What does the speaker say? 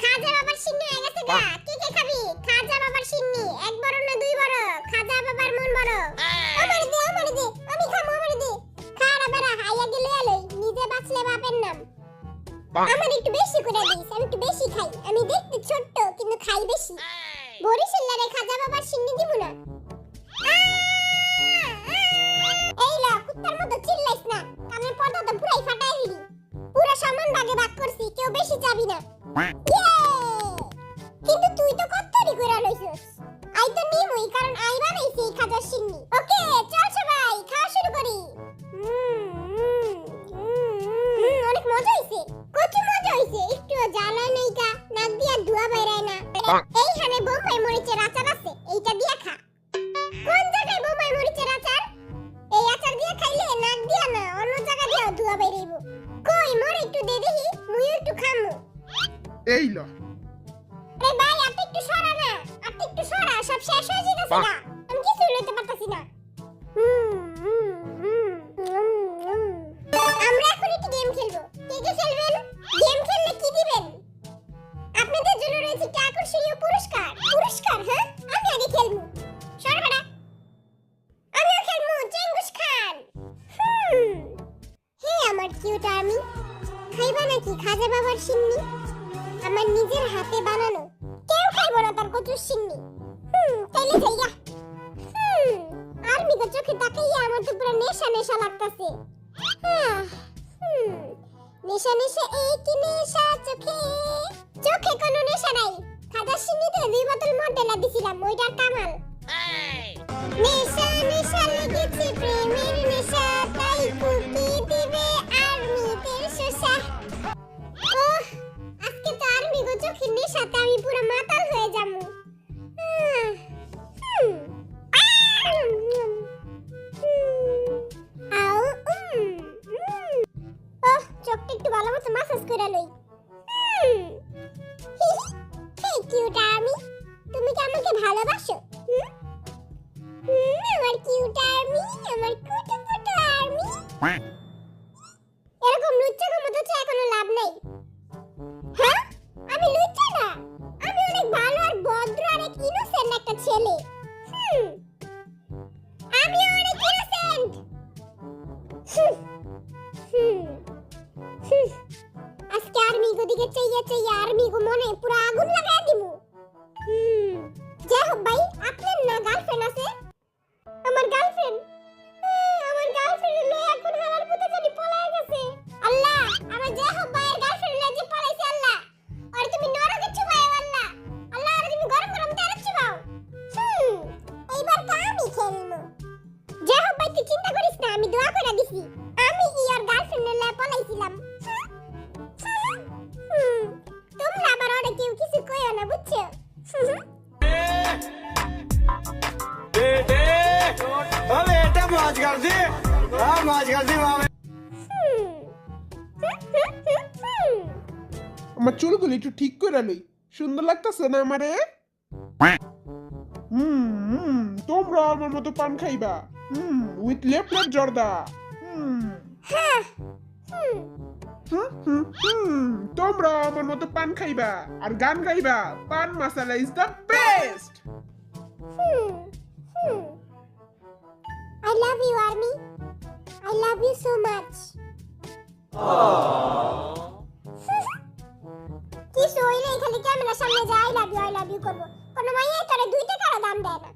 খাজা বাবার সিন্নি হয়ে গেছে গা। কে কে খাবি? খাজা বাবার সিন্নি, এক বড় না দুই বড়? খাজা বাবার মন বড়। আমারে দে, আমারে দে, আমি খামু, আমারে দে। খাড়া বেড়া হাইয়া গেলে আলোই, নিজে বাঁচলে বাপের নাম। আমার একটু বেশি করে দিস, আমি একটু বেশি খাই। আমি দেখতে ছোট্ট কিন্তু খাই বেশি। বরিশালের খাজা বাবার সিন্নি দিব না। এই লা, কুত্তার মতো চিল্লাইস না, কানের পর্দা তো পুরাই ফাটাই দিলি। পুরো সমান ভাগে ভাগ করছি, কেউ বেশি চাবি না। কিন্তু তুই তো কত্তরি কইরা লইছস। আই তো নিমই, কারণ আই বানাইছি এই খাজার সিন্নি। ওকে, চল সবাই খাওয়া শুরু করি। অনেক মজা হইছে, কত মজা হইছে। একটু জ্বালা নেই কা, নাক দিয়া ধোয়া বাইরায় না। এইখানে বোম্বাই মরিচের আচার আছে, এইটা দিয়া খা। কোন জায়গায় বোম্বাই মরিচের আচার? এই আচার দিয়া খাইলে নাক দিয়া না, অন্য জায়গা দিয়া ধোয়া বাইরাইব। কই মোর একটু দে দেখি, মুই একটু খামু। এই ল। আরে ভাই, আপনি একটু সরা না, আপনি একটু সরা, সব শেষ হয়ে যাইতাছে না। আমি কিছু লইতে পারতাছি না। আমরা এখন একটু গেম খেলবো। কে কে খেলবেন? গেম খেললে কি দিবেন? আপনাদের জন্য রয়েছে একটা আকর্ষণীয় পুরস্কার। পুরস্কার? হ্যাঁ, আমি আগে খেলবো। সর বেটা, আমিও খেলবো। চেঙ্গুস খান। হে আমার কিউট আর্মি, খাইবা নাকি খাজা বাবার সিন্নি? আমার নিজের হাতে বানানো, কেউ খাইবো না তার কচুর সিন্নি। তাইলে যাইয়া। আর্মি তো চোখে তাকাইয়া আমার তো পুরো নেশা নেশা লাগতাছে। নেশা নেশা, এই কি নেশা চোখে? চোখে কোনো নেশা নাই। খাজার সিন্নিতে 2 বোতল মডেলা দিছিলাম, ওইটার কামাল। নেশা নেশা লেগেছে, প্রেমের নেশা, তাই ফুকি দিবে আর্মিদের শোষা। ওহ, আজকে তো আর্মি গো চোখের নেশাতে আমি পুরো মাতাল হয়ে যাবো। ওহ, চোখটা একটু ভালো মতো মাসাজ করে লই। হে কিউট আর্মি, তুমি কি আমাকে ভালোবাসো? আমার কিউট আর্মি, আমার কুটু কুটু আর্মি। এরকম লুচ্চা মতো চাই কোনো লাভ নাই। হ্যাঁ, আমি লুচ্চা না, আমি অনেক ভালো আর ভদ্র আর এক ইনোসেন্ট একটা ছেলে। আমি অনেক ইনোসেন্ট। আজকে আর্মি গো দিকে চাইয়া চাইয়া আর্মি গো মনে পুরো আগুন লাগায় দিমু। যাই হোক ভাই, আপনার না গার্লফ্রেন্ড আছে? আমার গার্লফ্রেন্ড, আমার গার্লফ্রেন্ড লয়ে এখন হালার পুতে জানি পলায় গেছে। আল্লাহ, আমার যাই হোক ভাইয়ের গার্লফ্রেন্ড লয়ে যে পলাইছে, আল্লাহ আর তুমি নরকে চুবাই। আল্লাহ, আল্লাহ আর তুমি গরম গরম তেল চুবাও। এইবার তো আমি খেলবো। যাই হোক ভাই, তুই চিন্তা করিস না, আমি দোয়া করে দিছি। আমি ইয়ার গার্লফ্রেন্ড লয়ে পলাইছিলাম। তোমরা আবার ওরে কেউ কিছু কইও না, বুঝছো? बेटा मौज कर दी, हाँ मौज कर दी मामे। আমার চুলগুলো একটু ঠিক করে লই, সুন্দর লাগতাছে না আমারে? তোমরা আমার মতো পান খাইবা, উইথ লেফট লেফট জর্দা। তোমরা আমার মতো পান খাইবা আর গান গাইবা। পান মাসালা is the best. I love you, Army. I love you so much. কি সইলে খালি ক্যামেরার সামনে যায় I love you করব। কোন মাইয়া তোরে 2 টাকার দাম দেয় না।